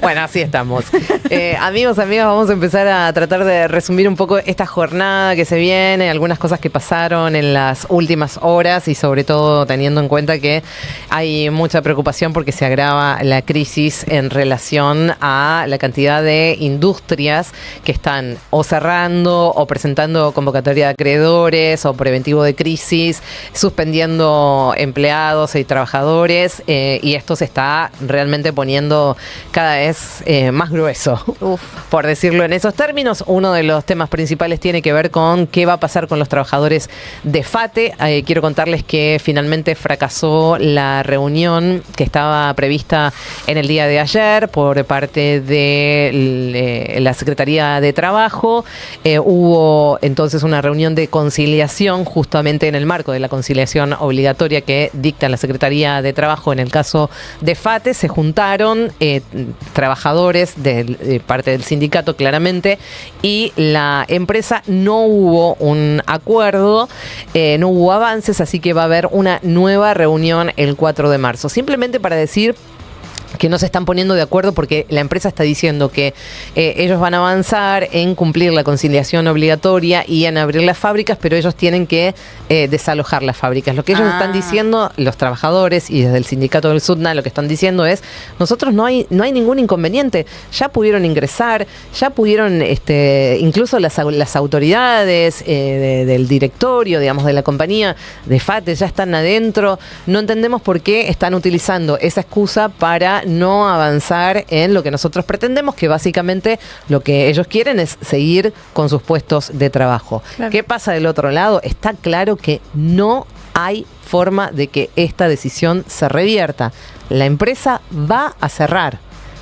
Bueno, así estamos. Amigos, amigas, vamos a empezar a tratar de resumir un poco esta jornada que se viene, algunas cosas que pasaron en las últimas horas y sobre todo teniendo en cuenta que hay mucha preocupación porque se agrava la crisis en relación a la cantidad de industrias que están o cerrando o presentando convocatoria de acreedores o preventivo de crisis, suspendiendo empleados y trabajadores, y esto se está realmente poniendo cada vez más grueso, por decirlo en esos términos. Uno de los temas principales tiene que ver con qué va a pasar con los trabajadores de FATE. Quiero contarles que finalmente fracasó la reunión que estaba prevista en el día de ayer por parte de la Secretaría de Trabajo. Hubo entonces una reunión de conciliación justamente en el marco de la conciliación obligatoria que dicta la Secretaría de Trabajo en el caso de FATE. Se juntaron trabajadores de parte del sindicato claramente y la empresa. No hubo un acuerdo, no hubo avances, así que va a haber una nueva reunión el 4 de marzo. Simplemente para decir que no se están poniendo de acuerdo porque la empresa está diciendo que ellos van a avanzar en cumplir la conciliación obligatoria y en abrir las fábricas, pero ellos tienen que desalojar las fábricas. Lo que ellos están diciendo, los trabajadores y desde el sindicato del SUTNA, lo que están diciendo es: nosotros no hay ningún inconveniente, ya pudieron ingresar, ya pudieron, incluso las autoridades del directorio, digamos, de la compañía de FATE ya están adentro. No entendemos por qué están utilizando esa excusa para no avanzar en lo que nosotros pretendemos, que básicamente lo que ellos quieren es seguir con sus puestos de trabajo. Claro. ¿Qué pasa del otro lado? Está claro que no hay forma de que esta decisión se revierta. La empresa va a cerrar.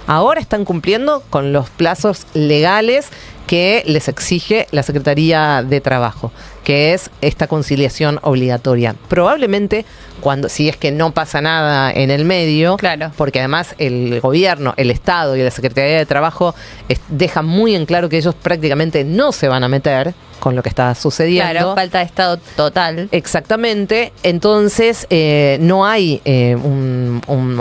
Ahora están cumpliendo con los plazos legales que les exige la Secretaría de Trabajo, que es esta conciliación obligatoria. Probablemente, si es que no pasa nada en el medio, claro, porque además el gobierno, el Estado y la Secretaría de Trabajo dejan muy en claro que ellos prácticamente no se van a meter con lo que está sucediendo. Claro, falta de Estado total. Exactamente. Entonces, no hay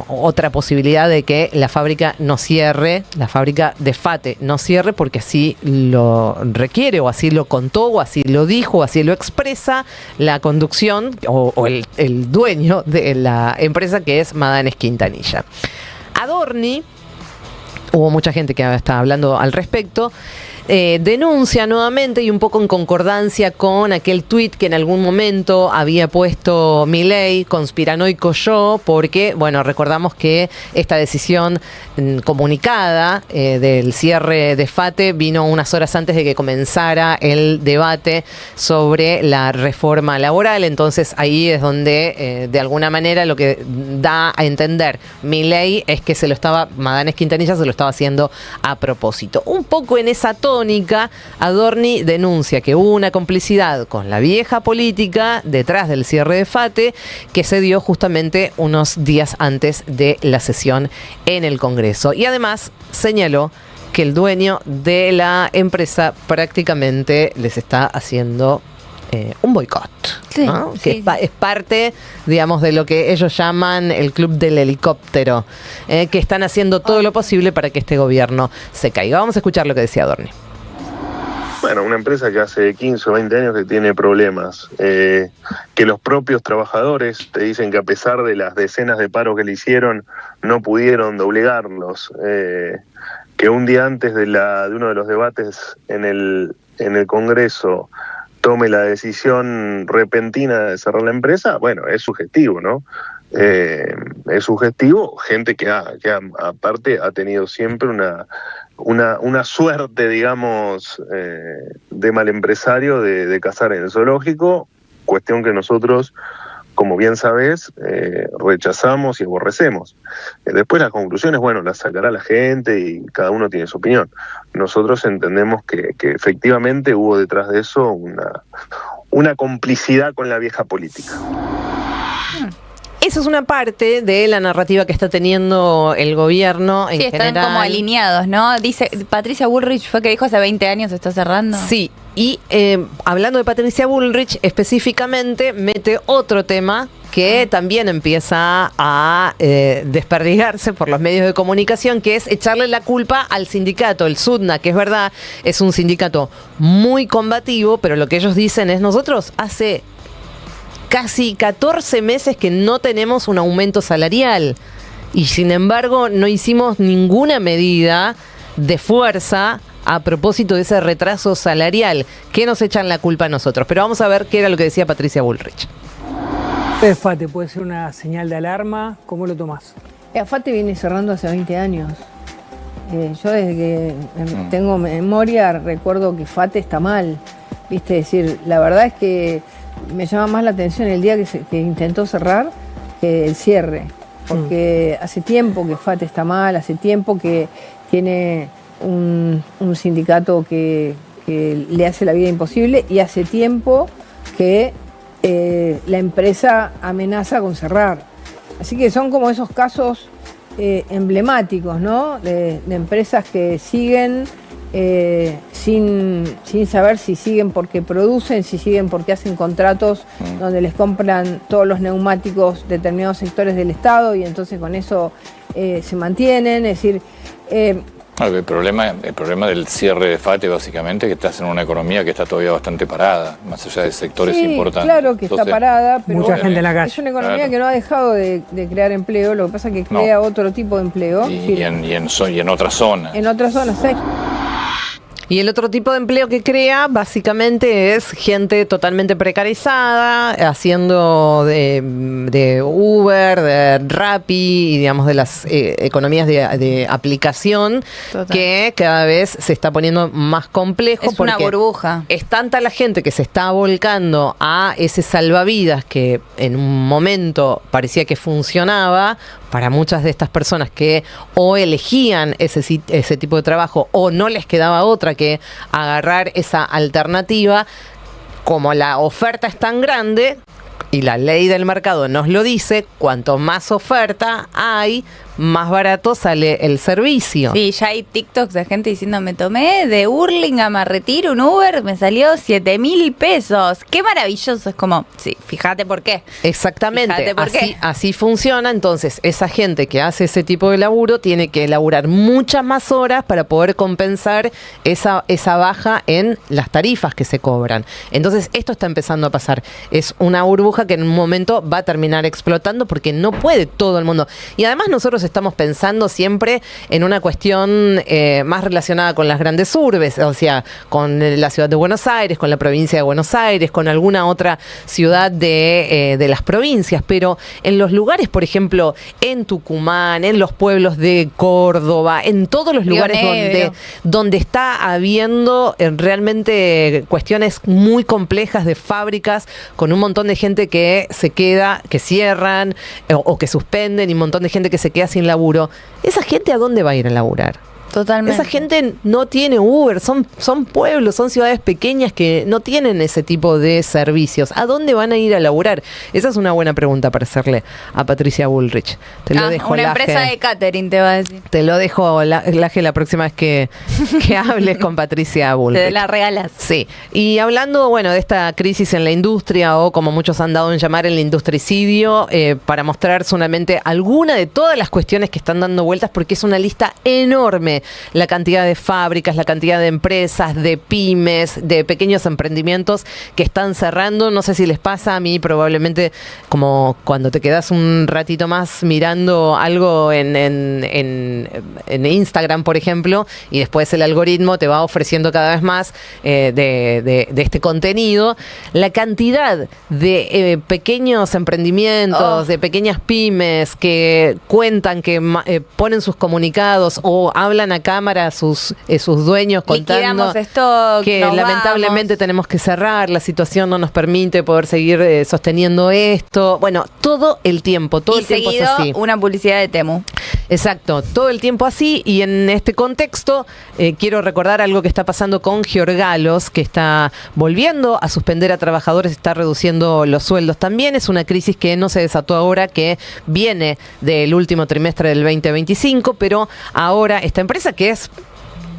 otra posibilidad de que la fábrica no cierre, la fábrica de FATE no cierre, porque así lo requiere, o así lo contó, o así lo dijo, o así lo expresa la conducción o el dueño de la empresa, que es Madanes Quintanilla. Adorni, hubo mucha gente que está hablando al respecto, denuncia nuevamente, y un poco en concordancia con aquel tuit que en algún momento había puesto Milei, conspiranoico yo, porque, bueno, recordamos que esta decisión comunicada del cierre de FATE vino unas horas antes de que comenzara el debate sobre la reforma laboral. Entonces ahí es donde de alguna manera lo que da a entender Milei es que Madanes Quintanilla se lo estaba haciendo a propósito. Un poco en esa tónica, Adorni denuncia que hubo una complicidad con la vieja política detrás del cierre de FATE que se dio justamente unos días antes de la sesión en el Congreso. Y además señaló que el dueño de la empresa prácticamente les está haciendo un boicot, sí, ¿no? Que es parte, digamos, de lo que ellos llaman el club del helicóptero, que están haciendo todo lo posible para que este gobierno se caiga. Vamos a escuchar lo que decía Adorni. Bueno, una empresa que hace 15 o 20 años que tiene problemas, que los propios trabajadores te dicen que a pesar de las decenas de paros que le hicieron, no pudieron doblegarlos, que un día antes de uno de los debates en el Congreso tome la decisión repentina de cerrar la empresa. Bueno, es subjetivo, ¿no? Es subjetivo, gente que aparte ha tenido siempre una suerte, digamos, de mal empresario de cazar en el zoológico, cuestión que nosotros, como bien sabés, rechazamos y aborrecemos. Después las conclusiones, bueno, las sacará la gente y cada uno tiene su opinión. Nosotros entendemos que efectivamente hubo detrás de eso una complicidad con la vieja política. Esa es una parte de la narrativa que está teniendo el gobierno en general. Están como alineados, ¿no? Dice Patricia Bullrich, fue que dijo hace 20 años se está cerrando. Sí, y hablando de Patricia Bullrich específicamente, mete otro tema que también empieza a desperdigarse por los medios de comunicación, que es echarle la culpa al sindicato, el SUTNA, que es verdad, es un sindicato muy combativo, pero lo que ellos dicen es: nosotros hace casi 14 meses que no tenemos un aumento salarial y sin embargo no hicimos ninguna medida de fuerza a propósito de ese retraso salarial. ¿Qué nos echan la culpa a nosotros? Pero vamos a ver qué era lo que decía Patricia Bullrich. FATE puede ser una señal de alarma. ¿Cómo lo tomás? FATE viene cerrando hace 20 años. Yo desde que tengo memoria recuerdo que FATE está mal. ¿Viste? Es decir, la verdad es que me llama más la atención el día que intentó cerrar que el cierre. Porque hace tiempo que FATE está mal, hace tiempo que tiene un sindicato que le hace la vida imposible y hace tiempo que la empresa amenaza con cerrar. Así que son como esos casos emblemáticos, ¿no? De empresas que siguen sin saber si siguen porque producen, si siguen porque hacen contratos donde les compran todos los neumáticos determinados sectores del Estado y entonces con eso se mantienen. Es decir, el problema del cierre de FATE básicamente es que estás en una economía que está todavía bastante parada, más allá de sectores importantes. Claro que está parada, pero mucha gente en la calle. Es una economía que no ha dejado de crear empleo, lo que pasa es que crea otro tipo de empleo. Y en otras zonas. En otras zonas, ¿sí? Y el otro tipo de empleo que crea básicamente es gente totalmente precarizada, haciendo de Uber, de Rappi y digamos de las economías de aplicación. Total. Que cada vez se está poniendo más complejo. Es una burbuja. Es tanta la gente que se está volcando a ese salvavidas que en un momento parecía que funcionaba para muchas de estas personas que o elegían ese tipo de trabajo o no les quedaba otra que agarrar esa alternativa. Como la oferta es tan grande y la ley del mercado nos lo dice, cuanto más oferta hay, más barato sale el servicio. Sí, ya hay TikToks de gente diciendo: me tomé de Hurlingham a Retiro un Uber, me salió 7.000 pesos. ¡Qué maravilloso! Es como, sí, fíjate por qué. Exactamente, así funciona. Entonces, esa gente que hace ese tipo de laburo tiene que laburar muchas más horas para poder compensar esa baja en las tarifas que se cobran. Entonces, esto está empezando a pasar. Es una burbuja que en un momento va a terminar explotando porque no puede todo el mundo. Y además nosotros estamos pensando siempre en una cuestión más relacionada con las grandes urbes, o sea, con la ciudad de Buenos Aires, con la provincia de Buenos Aires, con alguna otra ciudad de las provincias, pero en los lugares, por ejemplo, en Tucumán, en los pueblos de Córdoba, en todos los lugares donde está habiendo realmente cuestiones muy complejas de fábricas, con un montón de gente que se queda, que cierran o que suspenden y un montón de gente que se queda sin laburo. ¿Esa gente a dónde va a ir a laburar? Totalmente. Esa gente no tiene Uber, son pueblos, son ciudades pequeñas que no tienen ese tipo de servicios. ¿A dónde van a ir a laburar? Esa es una buena pregunta para hacerle a Patricia Bullrich. Te lo dejo, una Laje. Empresa de catering te va a decir. Te lo dejo, Laje, la próxima vez que hables con Patricia Bullrich. Te la regalas. Sí. Y hablando, bueno, de esta crisis en la industria, o como muchos han dado en llamar el industricidio, para mostrar solamente alguna de todas las cuestiones que están dando vueltas, porque es una lista enorme. La cantidad de fábricas, la cantidad de empresas, de pymes, de pequeños emprendimientos que están cerrando. No sé si les pasa, a mí probablemente, como cuando te quedas un ratito más mirando algo en Instagram, por ejemplo, y después el algoritmo te va ofreciendo cada vez más de este contenido. La cantidad de pequeños emprendimientos, de pequeñas pymes que cuentan, que ponen sus comunicados o hablan a cámara sus dueños contando stock, que lamentablemente tenemos que cerrar, la situación no nos permite poder seguir sosteniendo esto. Bueno, todo el tiempo es así. Una publicidad de Temu. Exacto, todo el tiempo así. Y en este contexto quiero recordar algo que está pasando con Giorgalos, que está volviendo a suspender a trabajadores, está reduciendo los sueldos. También es una crisis que no se desató ahora, que viene del último trimestre del 2025, pero ahora esta empresa, que es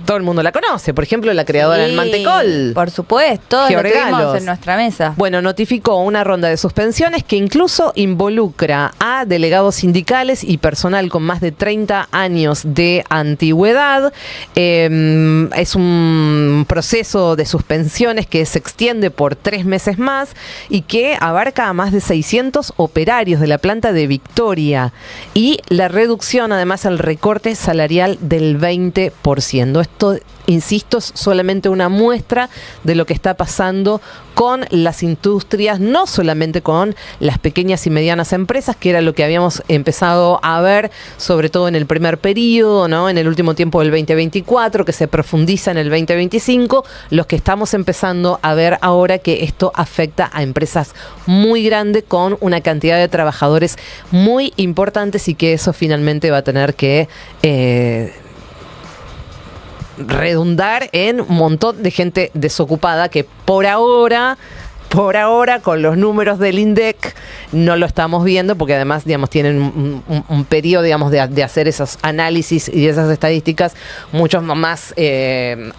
todo el mundo la conoce. Por ejemplo, la creadora del mantecol. Por supuesto, lo Georgalos. tuvimos en nuestra mesa. Bueno, notificó una ronda de suspensiones que incluso involucra a delegados sindicales y personal con más de 30 años de antigüedad. Es un proceso de suspensiones que se extiende por 3 meses más y que abarca a más de 600 operarios de la planta de Victoria. Y la reducción, además, al recorte salarial del 20%. Esto, insisto, es solamente una muestra de lo que está pasando con las industrias, no solamente con las pequeñas y medianas empresas, que era lo que habíamos empezado a ver, sobre todo en el primer periodo, ¿no? En el último tiempo del 2024, que se profundiza en el 2025, los que estamos empezando a ver ahora que esto afecta a empresas muy grandes con una cantidad de trabajadores muy importantes y que eso finalmente va a tener que redundar en un montón de gente desocupada que por ahora, con los números del INDEC, no lo estamos viendo, porque además, digamos, tienen un periodo, digamos, de hacer esos análisis y esas estadísticas mucho más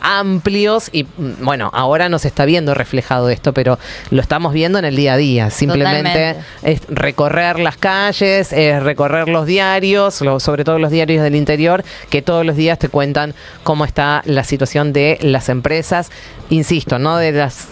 amplios y, bueno, ahora no se está viendo reflejado esto, pero lo estamos viendo en el día a día. Simplemente es recorrer las calles, es recorrer los diarios, sobre todo los diarios del interior, que todos los días te cuentan cómo está la situación de las empresas. Insisto, no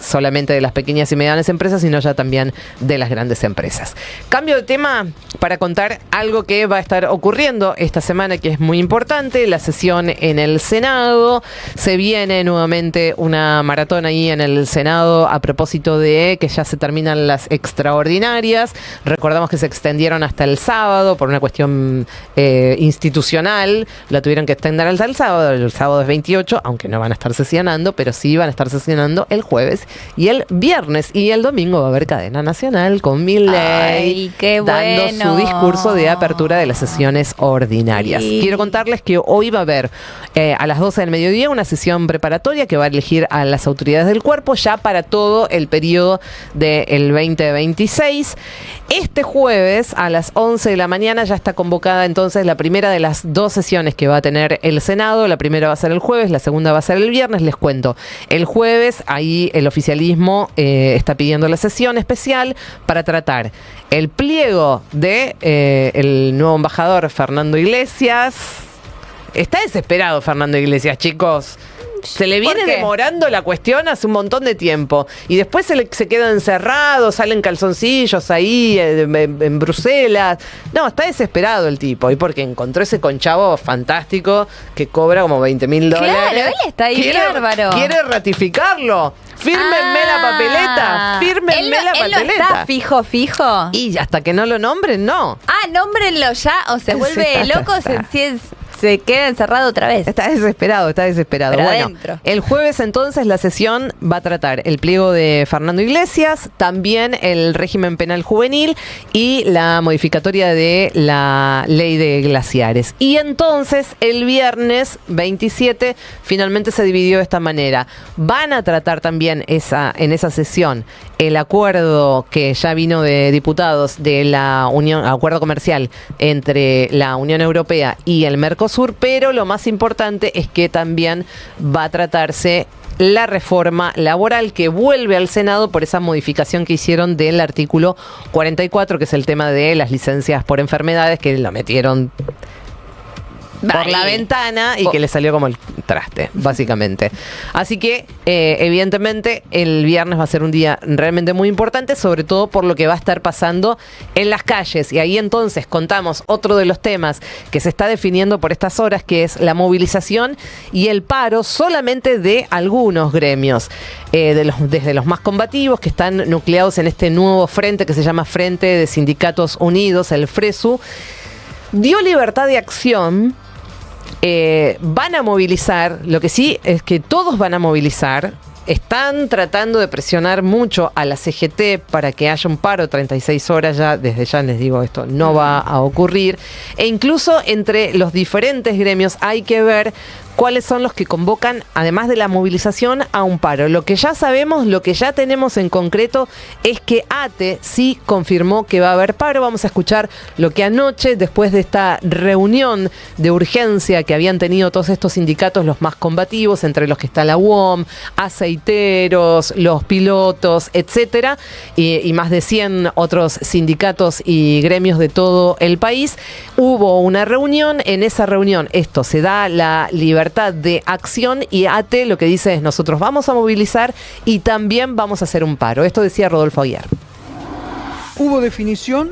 solamente de las pequeñas y medianas empresas, sino ya también de las grandes empresas. Cambio de tema para contar algo que va a estar ocurriendo esta semana, que es muy importante, la sesión en el Senado. Se viene nuevamente una maratón ahí en el Senado a propósito de que ya se terminan las extraordinarias. Recordamos que se extendieron hasta el sábado por una cuestión institucional. La tuvieron que extender hasta el sábado. El sábado es 28, aunque no van a estar sesionando, pero sí van a estar sesionando el jueves y el viernes. Y el domingo va a haber cadena nacional con Milei dando su discurso de apertura de las sesiones ordinarias. Sí. Quiero contarles que hoy va a haber a las 12 del mediodía una sesión preparatoria que va a elegir a las autoridades del cuerpo ya para todo el periodo del 2026. Este jueves a las 11 de la mañana ya está convocada entonces la primera de las 2 sesiones que va a tener el Senado. La primera va a ser el jueves, la segunda va a ser el viernes. Les cuento, el jueves ahí el oficialismo está pidiendo la sesión especial para tratar el pliego de el nuevo embajador Fernando Iglesias. Está desesperado Fernando Iglesias, chicos. Se le viene demorando la cuestión hace un montón de tiempo. Y después se queda encerrado, salen calzoncillos ahí en Bruselas. No, está desesperado el tipo. Y porque encontró ese conchavo fantástico que cobra como $20.000. Claro, él está ahí bárbaro. Quiere ratificarlo. Fírmenme la papeleta. Fírmenme la papeleta. ¿Él no está fijo? Y hasta que no lo nombren, no. Nómbrenlo ya o se vuelve loco, se queda encerrado otra vez. Está desesperado. Pero bueno, adentro. El jueves entonces la sesión va a tratar el pliego de Fernando Iglesias, también el régimen penal juvenil y la modificatoria de la ley de glaciares. Y entonces el viernes 27 finalmente se dividió de esta manera. Van a tratar también en esa sesión el acuerdo que ya vino de diputados de la Unión, acuerdo comercial entre la Unión Europea y el Mercosur, pero lo más importante es que también va a tratarse la reforma laboral que vuelve al Senado por esa modificación que hicieron del artículo 44, que es el tema de las licencias por enfermedades, que lo metieron por la ventana y que le salió como el traste, básicamente. Así que, evidentemente, el viernes va a ser un día realmente muy importante, sobre todo por lo que va a estar pasando en las calles. Y ahí entonces contamos otro de los temas que se está definiendo por estas horas, que es la movilización y el paro solamente de algunos gremios. Desde los más combativos, que están nucleados en este nuevo frente que se llama Frente de Sindicatos Unidos, el FRESU, dio libertad de acción. Van a movilizar, lo que sí es que todos van a movilizar. Están tratando de presionar mucho a la CGT para que haya un paro 36 horas ya. Desde ya les digo, esto no va a ocurrir. E incluso entre los diferentes gremios hay que ver cuáles son los que convocan, además de la movilización, a un paro. Lo que ya sabemos, lo que ya tenemos en concreto es que ATE sí confirmó que va a haber paro. Vamos a escuchar lo que anoche, después de esta reunión de urgencia que habían tenido todos estos sindicatos, los más combativos, entre los que está la UOM, aceiteros, los pilotos, etcétera, y más de 100 otros sindicatos y gremios de todo el país, hubo una reunión. En esa reunión esto se da la libertad de acción y ATE lo que dice es: nosotros vamos a movilizar y también vamos a hacer un paro. Esto decía Rodolfo Aguiar. ¿Hubo definición?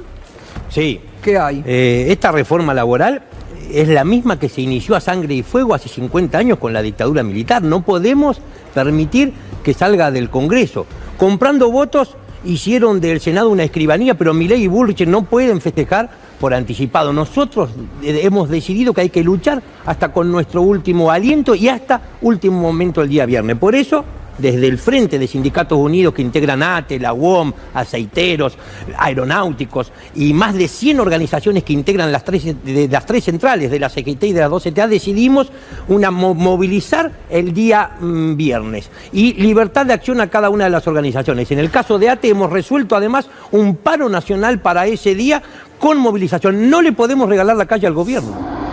Sí. ¿Qué hay? Esta reforma laboral es la misma que se inició a sangre y fuego hace 50 años con la dictadura militar. No podemos permitir que salga del Congreso. Comprando votos hicieron del Senado una escribanía, pero Milei y Bullrich no pueden festejar por anticipado. Nosotros hemos decidido que hay que luchar hasta con nuestro último aliento y hasta último momento el día viernes. Por eso, desde el Frente de Sindicatos Unidos que integran ATE, la UOM, aceiteros, aeronáuticos y más de 100 organizaciones que integran las tres centrales de la CGT y de las 2 CTA, decidimos movilizar el día viernes y libertad de acción a cada una de las organizaciones. En el caso de ATE hemos resuelto además un paro nacional para ese día con movilización. No le podemos regalar la calle al gobierno.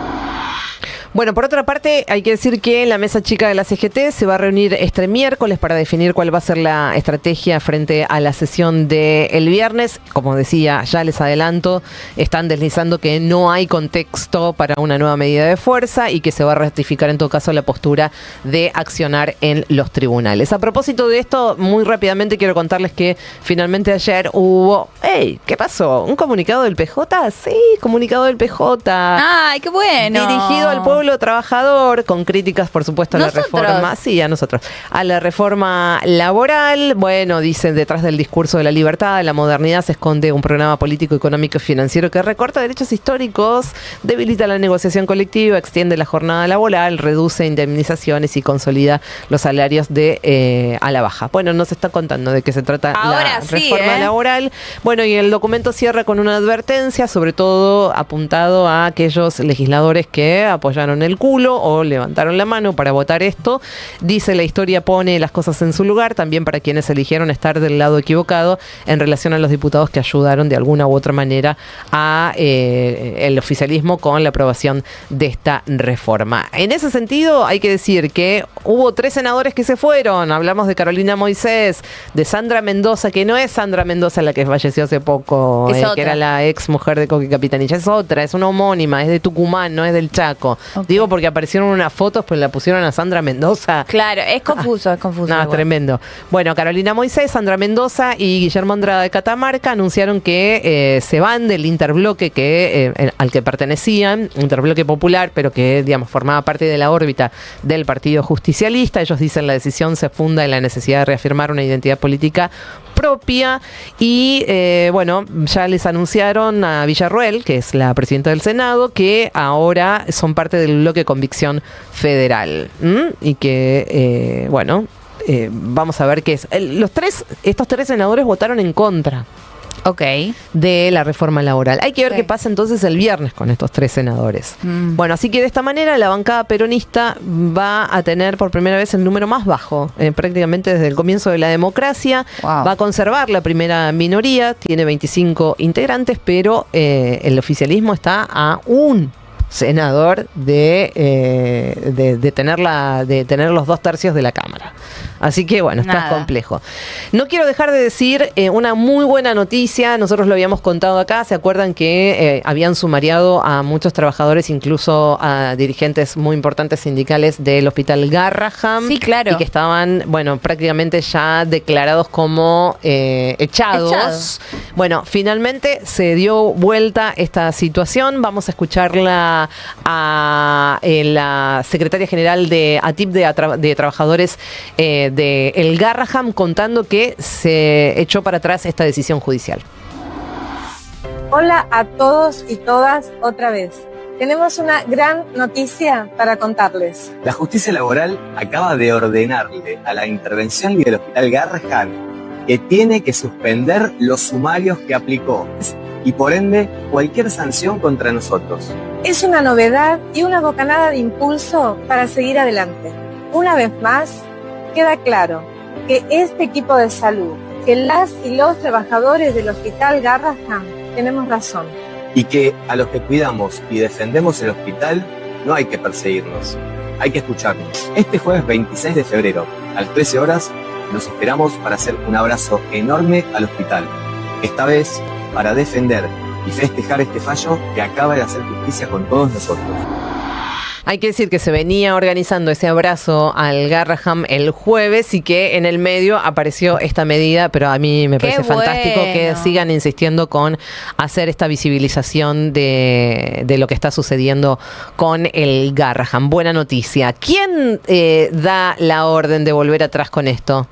Bueno, por otra parte, hay que decir que la mesa chica de la CGT se va a reunir este miércoles para definir cuál va a ser la estrategia frente a la sesión del viernes. Como decía, ya les adelanto, están deslizando que no hay contexto para una nueva medida de fuerza y que se va a ratificar en todo caso la postura de accionar en los tribunales. A propósito de esto, muy rápidamente quiero contarles que finalmente ayer hubo... ¡Ey! ¿Qué pasó? ¿Un comunicado del PJ? Sí, comunicado del PJ. ¡Ay, qué bueno! Dirigido al pueblo trabajador, con críticas, por supuesto, a la reforma. Sí, a nosotros. A la reforma laboral. Bueno, dicen, detrás del discurso de la libertad, de la modernidad, se esconde un programa político, económico y financiero que recorta derechos históricos, debilita la negociación colectiva, extiende la jornada laboral, reduce indemnizaciones y consolida los salarios a la baja. Bueno, nos está contando de qué se trata la reforma laboral. Bueno, y el documento cierra con una advertencia, sobre todo apuntado a aquellos legisladores que apoyaron el culo o levantaron la mano para votar esto. Dice: la historia pone las cosas en su lugar, también para quienes eligieron estar del lado equivocado en relación a los diputados que ayudaron de alguna u otra manera a el oficialismo con la aprobación de esta reforma. En ese sentido, hay que decir que hubo 3 senadores que se fueron. Hablamos de Carolina Moisés, de Sandra Mendoza, que no es Sandra Mendoza la que falleció hace poco, que era la ex mujer de Coqui Capitanilla. Es otra, es una homónima, es de Tucumán, no es del Chaco. Okay. Digo porque aparecieron unas fotos, pues la pusieron a Sandra Mendoza. Claro, es confuso, es confuso. No, tremendo. Bueno, Carolina Moisés, Sandra Mendoza y Guillermo Andrada de Catamarca anunciaron que se van del interbloque al que pertenecían, interbloque popular, pero que, digamos, formaba parte de la órbita del Partido Justicialista. Ellos dicen la decisión se funda en la necesidad de reafirmar una identidad política propia y bueno, ya les anunciaron a Villarruel, que es la presidenta del Senado, que ahora son parte del bloque Convicción Federal y que bueno, vamos a ver qué es. Estos tres senadores votaron en contra de la reforma laboral. Hay que ver qué pasa entonces el viernes con estos 3 senadores. Bueno, así que de esta manera la bancada peronista va a tener por primera vez el número más bajo, prácticamente desde el comienzo de la democracia. Wow. Va a conservar la primera minoría, tiene 25 integrantes, pero el oficialismo está a un senador de tener los 2/3 de la Cámara. Así que bueno, está complejo. No quiero dejar de decir una muy buena noticia. Nosotros lo habíamos contado acá. ¿Se acuerdan que habían sumariado a muchos trabajadores, incluso a dirigentes muy importantes sindicales del Hospital Garrahan? Sí, claro. Y que estaban, bueno, prácticamente ya declarados como echados. Bueno, finalmente se dio vuelta esta situación. Vamos a escucharla a la secretaria general de ATIP de Trabajadores de El Garrahan, contando que se echó para atrás esta decisión judicial. Hola a todos y todas otra vez. Tenemos una gran noticia para contarles. La justicia laboral acaba de ordenarle a la intervención del Hospital Garrahan que tiene que suspender los sumarios que aplicó. y por ende cualquier sanción contra nosotros. Es una novedad y una bocanada de impulso para seguir adelante. Una vez más, queda claro que este equipo de salud, que las y los trabajadores del Hospital Garrahan tenemos razón. Y que a los que cuidamos y defendemos el hospital no hay que perseguirnos, hay que escucharnos. Este jueves 26 de febrero, a las 13 horas, los esperamos para hacer un abrazo enorme al hospital. Esta vez para defender y festejar este fallo que acaba de hacer justicia con todos nosotros. Hay que decir que se venía organizando ese abrazo al Garrahan el jueves y que en el medio apareció esta medida, pero a mí me parece fantástico que sigan insistiendo con hacer esta visibilización de lo que está sucediendo con el Garrahan. Buena noticia. ¿Quién da la orden de volver atrás con esto?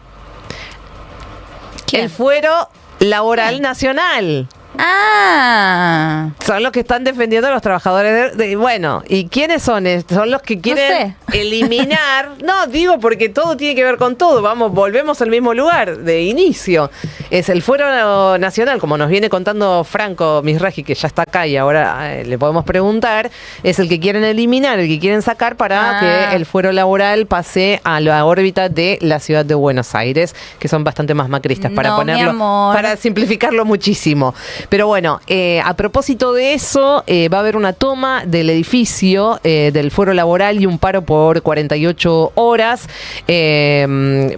¿Quién? El Fuero Laboral Nacional. Son los que están defendiendo a los trabajadores bueno, ¿y quiénes son? Son los que quieren eliminar. No, digo porque todo tiene que ver con todo. Volvemos al mismo lugar de inicio. Es el Fuero Nacional, como nos viene contando Franco Misraji, que ya está acá y ahora le podemos preguntar, es el que quieren eliminar, el que quieren sacar para que el fuero laboral pase a la órbita de la ciudad de Buenos Aires, que son bastante más macristas, para ponerlo, para simplificarlo muchísimo. Pero bueno, a propósito de eso, va a haber una toma del edificio del fuero laboral y un paro por 48 horas.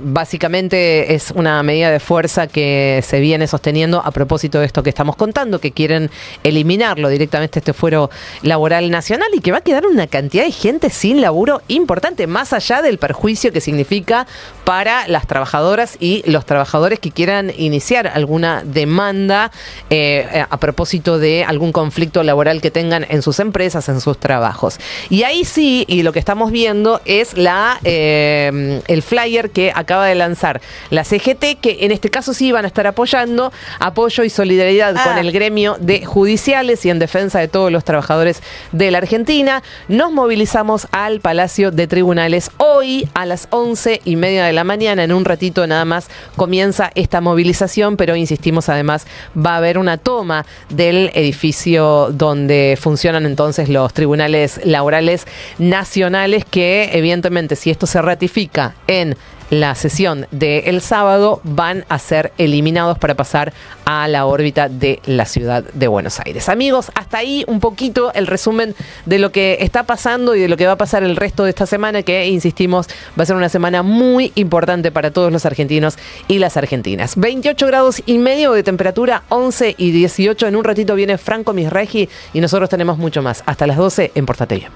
Básicamente es una medida de fuerza que se viene sosteniendo a propósito de esto que estamos contando, que quieren eliminarlo directamente este fuero laboral nacional y que va a quedar una cantidad de gente sin laburo importante, más allá del perjuicio que significa para las trabajadoras y los trabajadores que quieran iniciar alguna demanda a propósito de algún conflicto laboral que tengan en sus empresas, en sus trabajos. Y ahí sí, y lo que estamos viendo es el flyer que acaba de lanzar la CGT, que en este caso sí van a estar apoyando, apoyo y solidaridad con el gremio de judiciales y en defensa de todos los trabajadores de la Argentina. Nos movilizamos al Palacio de Tribunales hoy a las 11:30 de la mañana. En un ratito nada más comienza esta movilización, pero insistimos, además va a haber una toma del edificio donde funcionan entonces los tribunales laborales nacionales, que evidentemente, si esto se ratifica en la sesión del sábado, van a ser eliminados para pasar a la órbita de la ciudad de Buenos Aires. Amigos, hasta ahí un poquito el resumen de lo que está pasando y de lo que va a pasar el resto de esta semana, que, insistimos, va a ser una semana muy importante para todos los argentinos y las argentinas. 28 grados y medio de temperatura, 11 y 18. En un ratito viene Franco Misraji y nosotros tenemos mucho más. Hasta las 12 en Portate Bien.